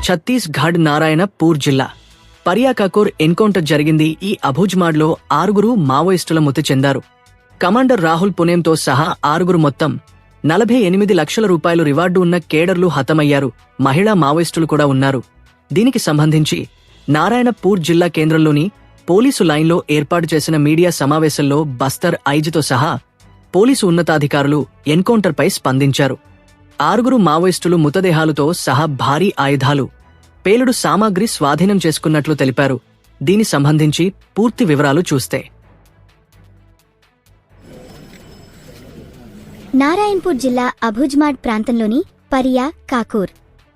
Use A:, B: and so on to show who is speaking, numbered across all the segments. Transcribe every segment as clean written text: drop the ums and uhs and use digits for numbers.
A: ఛత్తీస్గఢ్ నారాయణపూర్ జిల్లా పర్యాకాకూర్ ఎన్కౌంటర్ జరిగింది. ఈ అబుజ్మాడ్లో 6 మావోయిస్టుల మృతి చెందారు. కమాండర్ రాహుల్ పునేమ్తో సహా 6 మొత్తం 48 లక్షల రూపాయలు రివార్డు ఉన్న కేడర్లు హతమయ్యారు. మహిళా మావోయిస్టులు కూడా ఉన్నారు. దీనికి సంబంధించి నారాయణపూర్ జిల్లా కేంద్రంలోని పోలీసు లైన్లో ఏర్పాటు చేసిన మీడియా సమావేశంలో బస్తర్ ఐజీతో సహా పోలీసు ఉన్నతాధికారులు ఎన్కౌంటర్పై స్పందించారు. 6 మావోయిస్టులు మృతదేహాలతో సహా భారీ ఆయుధాలు, పేలుడు సామాగ్రి స్వాధీనం చేసుకున్నట్లు తెలిపారు. దీని సంబంధించి పూర్తి వివరాలు చూస్తే
B: నారాయణపూర్ జిల్లా అబుజ్మాడ్ ప్రాంతంలోని పరియా కాకూర్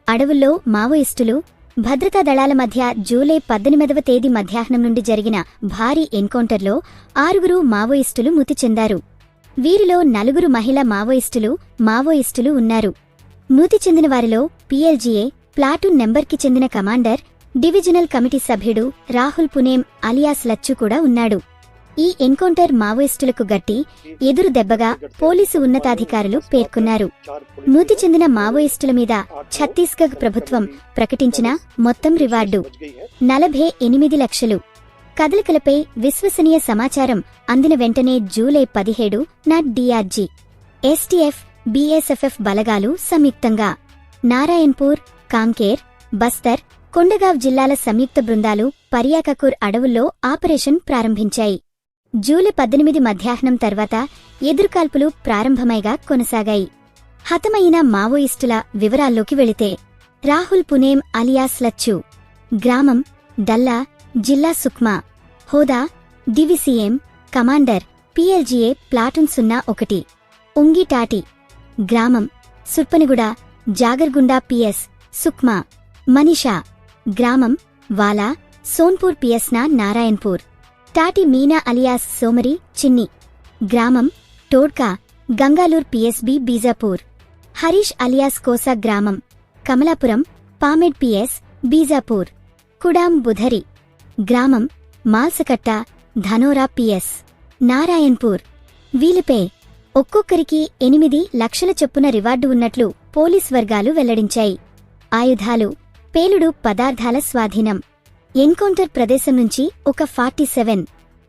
B: అడవుల్లో మావోయిస్టులు భద్రతా దళాల మధ్య జూలై 18వ తేదీ మధ్యాహ్నం నుండి జరిగిన భారీ ఎన్కౌంటర్లో 6 మావోయిస్టులు మృతి చెందారు. వీరిలో 4 మహిళా మావోయిస్టులు ఉన్నారు. మృతి చెందిన వారిలో పీఎల్జీఏ ప్లాటూన్ నెంబర్కి చెందిన కమాండర్, డివిజనల్ కమిటీ సభ్యుడు రాహుల్ పునేమ్ అలియాస్ లచ్చు కూడా ఉన్నాడు. ఈ ఎన్కౌంటర్ మావోయిస్టులకు గట్టి ఎదురు దెబ్బగా పోలీసు ఉన్నతాధికారులు పేర్కొన్నారు. మృతి చెందిన మావోయిస్టుల మీద ఛత్తీస్గఢ్ ప్రభుత్వం ప్రకటించిన మొత్తం రివార్డు 48 లక్షలు. కదలికలపై విశ్వసనీయ సమాచారం అందిన వెంటనే జూలై 17 నాటి డీఆర్జీ, ఎస్టీఎఫ్, బీఎస్ఎఫ్ఎఫ్ బలగాలు సంయుక్తంగా నారాయణపూర్, కాంకేర్, బస్తర్, కొండగావ్ జిల్లాల సంయుక్త బృందాలు పర్యాకాకూర్ అడవుల్లో ఆపరేషన్ ప్రారంభించాయి. జూలై 18 మధ్యాహ్నం తర్వాత ఎదురుకాల్పులు ప్రారంభమైగా కొనసాగాయి. హతమైన మావోయిస్టుల వివరాల్లోకి వెళితే రాహుల్ పునేమ్ అలియాస్ లచ్చు, గ్రామం డల్లా, జిల్లా సుక్మా, హోదా డివిసిఎం, కమాండర్ పీఎల్జీఏ ప్లాటూన్ 01, ఉంగిటాటి, గ్రామం సుర్పనిగూడ, జాగర్గుండా పిఎస్, సుక్మా, మనీషా, గ్రామం వాలా, సోన్పూర్ పిఎస్నా నారాయణపూర్, టాటి మీనా అలియాస్ సోమరి, చిన్ని, గ్రామం టోడ్కా, గంగాలూర్ పిఎస్బి బీజాపూర్, హరీష్ అలియాస్ కోసా, గ్రామం కమలాపురం, పామెడ్ పిఎస్, బీజాపూర్, కుడాం బుధరి, గ్రామం మాల్సకట్ట, ధనోరా పిఎస్, నారాయణపూర్. వీలిపై ఒక్కొక్కరికి 8 లక్షల చొప్పున రివార్డు ఉన్నట్లు పోలీస్ వర్గాలు వెల్లడించాయి. ఆయుధాలు, పేలుడు పదార్థాల స్వాధీనం. ఎన్కౌంటర్ ప్రదేశం నుంచి ఒక 47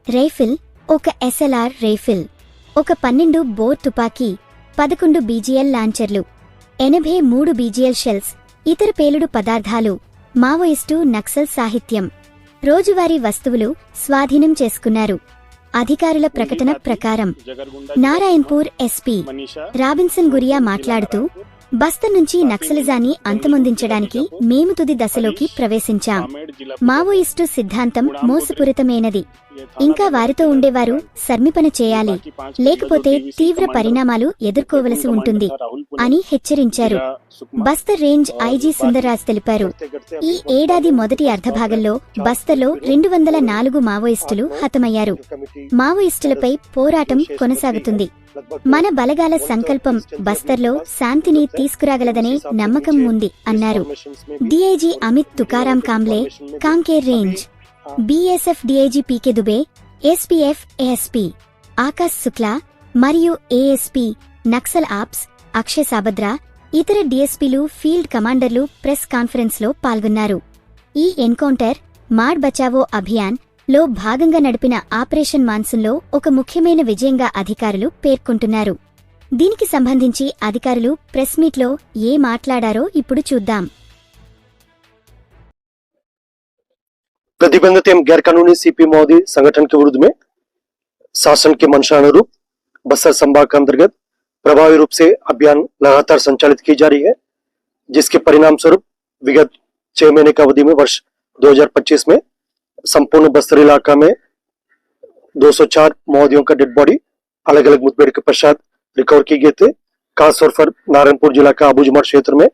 B: రైఫిల్, ఒక ఎస్ఎల్ఆర్ రైఫిల్, ఒక 12 బోర్ తుపాకీ, 11 బీజీఎల్ లాంచర్లు, 83 బీజీఎల్ షెల్స్, ఇతర పేలుడు పదార్థాలు, మావోయిస్టు నక్సల్ సాహిత్యం, రోజువారీ వస్తువులు స్వాధీనం చేసుకున్నారు. అధికారుల ప్రకటన ప్రకారం నారాయణపూర్ ఎస్పీ రాబిన్సన్ గురియా మాట్లాడుతూ, బస్తర్ నుంచి నక్సలిజాన్ని అంతమొందించడానికి మేము తుది దశలోకి ప్రవేశించాం. మావోయిస్టు సిద్ధాంతం మోసపూరితమైనది. ఇంకా వారితో ఉండేవారు సర్మిపన చేయాలి, లేకపోతే తీవ్ర పరిణామాలు ఎదుర్కోవలసి ఉంటుంది అని హెచ్చరించారు. బస్తర్ రేంజ్ ఐజీ సుందర్రాజ్ తెలిపారు. ఈ ఏడాది మొదటి అర్ధభాగంలో బస్తర్లో 204 మావోయిస్టులు హతమయ్యారు. మావోయిస్టులపై పోరాటం కొనసాగుతుంది. మన బలగాల సంకల్పం బస్తర్లో శాంతిని తీసుకురాగలదనే నమ్మకం ఉంది అన్నారు. DIG Amit Tukaram Kamble, Kanker range, BSF DIG PK Dubey, SPF ASP Akash Shukla మరియు ఏఎస్పీ నక్సల్ ఆప్స్ అక్షయ్ సాబద్రా, ఇతర డీఎస్పీలు, ఫీల్డ్ కమాండర్లు ప్రెస్ కాన్ఫరెన్స్లో పాల్గొన్నారు. ఈ ఎన్కౌంటర్ మాడ్ బచావో అభియాన్ లో భాగంగా నడిపిన ఆపరేషన్ మాన్సూన్లో ఒక ముఖ్యమైన విజయంగా అధికారులు పేర్కొంటున్నారు. దీనికి సంబంధించి అధికారులు ప్రెస్ మీట్లో ఏ మాట్లాడారో ఇప్పుడు చూద్దాం.
C: प्रतिबंधित एवं गैर कानूनी सीपी माओवादी संगठन के विरुद्ध में शासन के मंशानुरूप बस्तर संभाग के अंतर्गत प्रभावी रूप से अभियान लगातार संचालित की जा रही है, जिसके परिणाम स्वरूप विगत 6 महीने की अवधि में वर्ष 2025 में संपूर्ण बस्तर इलाका में 204 माओवादियों का डेड बॉडी अलग अलग मुठभेड़ के पश्चात रिकवर की गए थे। खासतौर पर नारायणपुर जिला का अबुज्माड क्षेत्र में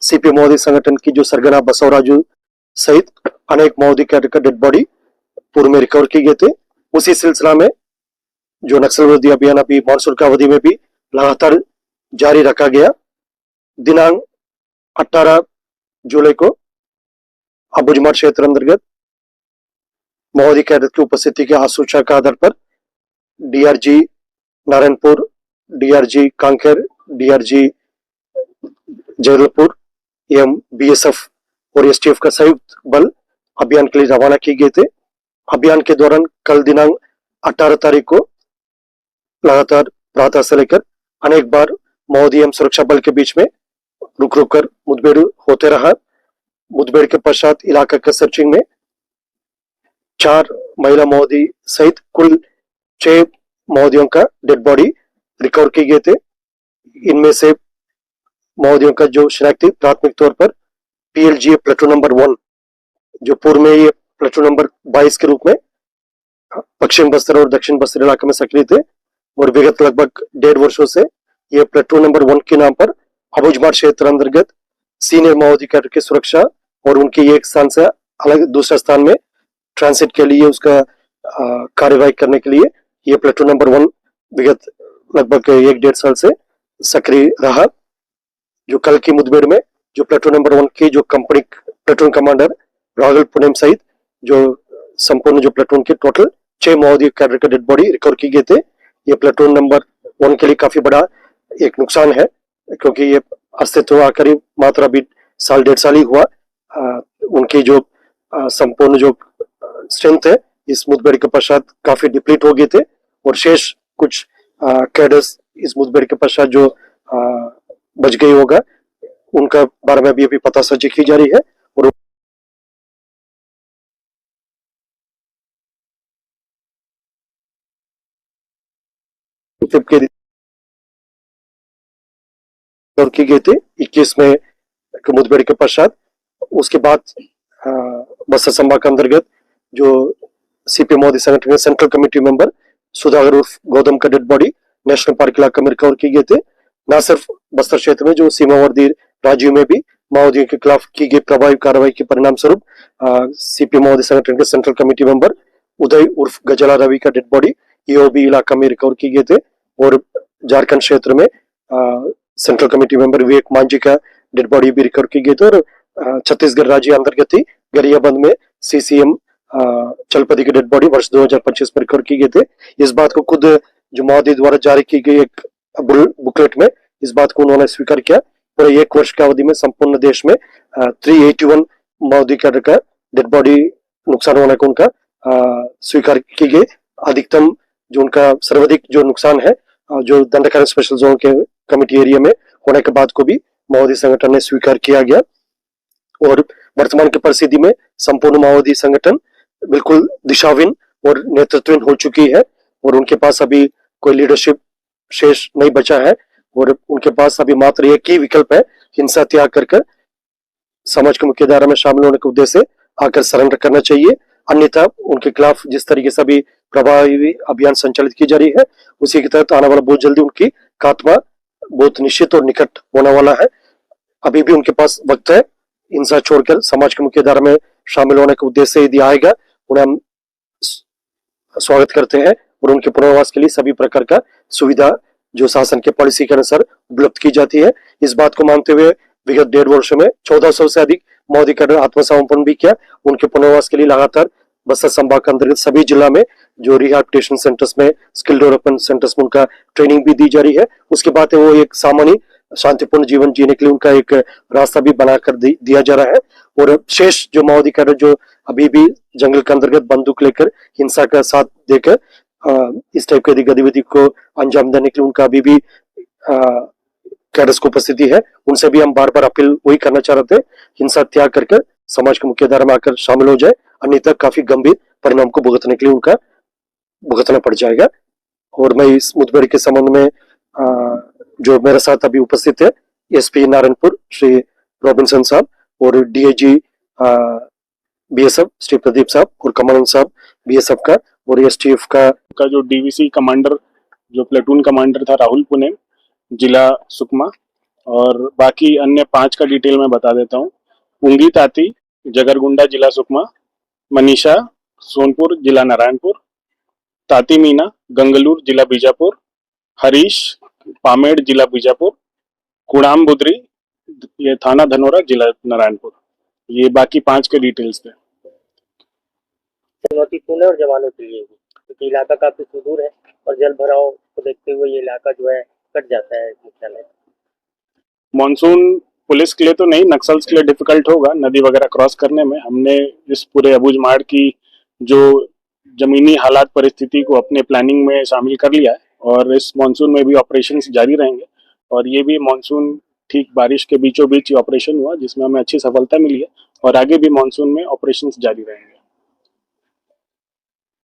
C: सीपी माओवादी संगठन की जो सरगना बसवराजू सहित अनेक माओवादी कैडर का डेड बॉडी पूर्व में रिकवर किए गए थे। उसी सिलसिला में जो नक्सल विरोधी अभियान अभी मानसून की अवधि में भी लगातार जारी रखा गया। दिनांक 18 जुलाई को अबुज्माड क्षेत्र अंतर्गत माओवादी कैडर की उपस्थिति के आसूचना के आधार पर DRG Narayanpur, DRG Kanker, DRG Jagdalpur एवं बीएसएफ और एसटीएफ का संयुक्त बल अभियान के लिए रवाना किए गए थे। अभियान के दौरान कल दिनांक 18 तारीख को लगातार प्रातः से लेकर अनेक बार माओवादी एवं सुरक्षा बल के बीच में रुक रुक कर मुठभेड़ होते रहा। मुठभेड़ के पश्चात इलाका के सर्चिंग में 4 महिला माओवादी सहित कुल 6 माओवादियों का डेड बॉडी रिकवर किए गए थे। इनमें से माओवादियों का जो शिनाख्ती प्राथमिक तौर पर पीएलजीए प्लेटून नंबर 1, जो पूर्व में ये प्लेटून नंबर 22 के रूप में पश्चिम बस्तर और दक्षिण बस्तर इलाके में सक्रिय थे और विगत लगभग 1.5 वर्षों से ये प्लेटून नंबर 1 के नाम पर अबुझमाड़ क्षेत्र अंतर्गत सीनियर माओवादी कैडर की सुरक्षा और उनकी एक स्थान से अलग दूसरे स्थान में ट्रांसिट के लिए उसका कार्यवाही करने के लिए ये प्लेटून नंबर 1 विगत लगभग 1-1.5 साल से सक्रिय रहा। जो कल की मुठभेड़ में जो प्लेटून नंबर 1 की जो company platoon commander Rahul Punem सहित जो संपूर्ण जो प्लेटून के टोटल 6 माओवादी कैडर के डेड बॉडी रिकवर की गए थे। ये प्लेटून नंबर 1 के लिए काफी बड़ा एक नुकसान है, क्योंकि ये अस्तित्व आकर मात्र अभी 1.5 साल ही हुआ। उनकी जो संपूर्ण जो स्ट्रेंथ है इस मुठभेड़ के पश्चात काफी डिप्लीट हो गए थे और शेष कुछ कैडर्स इस मुठभेड़ के पश्चात जो बच गई होगा उनका बारे में भी अभी पता साझी की जा रही है और के की गई थी 21 में मुठभेड़ के पश्चात। उसके बाद बस्तर संभाग के अंतर्गत जो सीपी मोदी संगठन के सेंट्रल कमेटी मेंबर सुधाकर उर्फ गौतम का डेड बॉडी नेशनल पार्क इलाके में रिकवर की गए थे। न सिर्फ बस्तर क्षेत्र में जो सीमावर्ती राज्यों में भी माओवादियों के खिलाफ की गई प्रभावी कार्रवाई के परिणाम स्वरूप सीपी मोदी संगठन के सेंट्रल कमेटी मेंबर उदय उर्फ गजला रवि का डेड बॉडी ईओबी इलाका में रिकवर की गए थे और झारखंड क्षेत्र में सेंट्रल कमेटी मेंबर विवेक मांझी का डेड बॉडी भी रिकवर की गई थी और छत्तीसगढ़ राज्य अंतर्गत ही गरियाबंद में सीसीएम चलपति के डेड बॉडी वर्ष 2025 में रिकवर की गए थे। इस बात को खुद जो माओवादी द्वारा जारी की गई एक बुकलेट में इस बात को उन्होंने स्वीकार किया। पूरे 1 वर्ष की अवधि में संपूर्ण देश में 381 माओवादी कैडर का डेड बॉडी नुकसान होने को उनका स्वीकार की गई। अधिकतम जो उनका सर्वाधिक जो नुकसान है जो दंडकारण्य स्पेशल जोन के कमिटी एरिया में होने के बाद को भी माओवादी संगठन ने स्वीकार किया गया और वर्तमान की परिस्थिति में संपूर्ण माओवादी संगठन बिल्कुल दिशाहीन और नेतृत्वहीन हो चुकी है और उनके पास अभी कोई लीडरशिप शेष नहीं बचा है और उनके पास अभी मात्र एक ही विकल्प है, हिंसा त्याग कर समाज की मुख्य धारा में शामिल होने के उद्देश्य से आकर सरेंडर करना चाहिए। अन्यथा उनके खिलाफ जिस तरीके से अभी प्रभावी अभियान संचालित की जा रही है उसी के तहत आने वाला बहुत जल्दी उनकी खात्मा बहुत निश्चित और निकट होने वाला है। अभी भी उनके पास वक्त है, हिंसा छोड़कर समाज की मुख्य धारा में शामिल होने के उद्देश्य से यदि आएगा उन्हें हम स्वागत करते हैं और उनके पुनर्वास के लिए सभी प्रकार का सुविधा जो शासन के पॉलिसी के अनुसार उपलब्ध की जाती है। इस बात को मानते हुए विगत 1.5 वर्षों में 1400 से अधिक माओवादी कैडर आत्मसमर्पण भी किया। उनके पुनर्वास के लिए लगातार बस्तर संभाग के अंतर्गत सभी जिला में जो रिहैबिलिटेशन सेंटर्स में स्किल डेवलपमेंट सेंटर्स में उनका ट्रेनिंग भी दी जा रही है। उसके बाद वो एक सामान्य शांतिपूर्ण जीवन जीने के लिए उनका एक रास्ता भी बनाकर दिया जा रहा है और शेष जो माओवादी कैडर जो अभी भी जंगल के अंतर्गत बंदूक लेकर हिंसा का साथ देकर इस टाइप की गतिविधि को अंजाम देने के लिए उनका अभी भी कैडर्स को उपस्थिति है। उनसे भी हम बार बार अपील वही करना चाह रहे थे, हिंसा त्याग करके समाज की मुख्य धारा में आकर शामिल हो जाए, अन्यथा काफी गंभीर परिणाम को भुगतने के लिए उनका भुगतना पड़ जाएगा। और मैं इस मुठभेड़ के संबंध में जो मेरे साथ अभी उपस्थित है एसपी नारायणपुर श्री रॉबिन्सन साहब और डीआईजी बीएसएफ श्री प्रदीप साहब और कमांडेंट साहब बीएसएफ का और एसटीएफ का
D: जो डीवीसी कमांडर जो प्लेटून कमांडर था राहुल पुनेम जिला सुकमा और बाकी अन्य 5 का डिटेल में बता देता हूँ। उंगी ताती जगरगुंडा जिला सुकमा, मनीषा सोनपुर जिला नारायणपुर, ताती मीना गंगलूर जिला बीजापुर, हरीश पामेड़ जिला बीजापुर, कुड़ाम बुद्री ये थाना धनोरा जिला नारायणपुर। ये बाकी 5 के डिटेल्स थे।
E: चुनौतीपूर्ण है और जवानों के लिए भी, क्योंकि इलाका काफी सुदूर है और जल भराव को देखते हुए ये इलाका जो है कट जाता है मुख्यालय।
D: मॉनसून पुलिस के लिए तो नहीं, नक्सल्स के लिए डिफिकल्ट होगा नदी वगैरह क्रॉस करने में। हमने इस पूरे अबूझमाड़ की जो जमीनी हालात परिस्थिति को अपने प्लानिंग में शामिल कर लिया है और इस मानसून में भी ऑपरेशंस जारी रहेंगे। और ये भी मानसून ठीक बारिश के बीचों बीच ऑपरेशन हुआ जिसमें हमें अच्छी सफलता मिली है और आगे भी मानसून में ऑपरेशंस जारी रहेंगे।